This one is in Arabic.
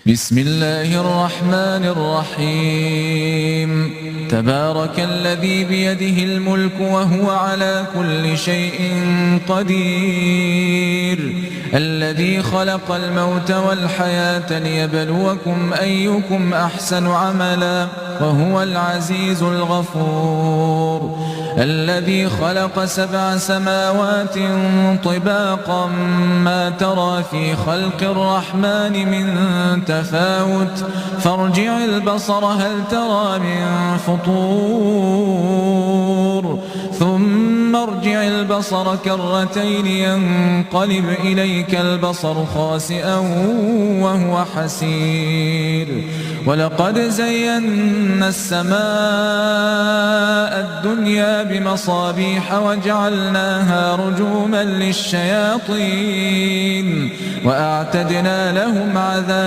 بسم الله الرحمن الرحيم تبارك الذي بيده الملك وهو على كل شيء قدير الذي خلق الموت والحياة ليبلوكم أيكم أحسن عملا وهو العزيز الغفور الذي خلق 7 سماوات طباقا ما ترى في خلق الرحمن من تفاوت فارجع البصر هل ترى من فطور ثم ارجع البصر كرتين ينقلب إليك البصر خاسئا وهو حسير ولقد زينا السماء الدنيا بمصابيح وجعلناها رجوما للشياطين وأعتدنا لهم عذاب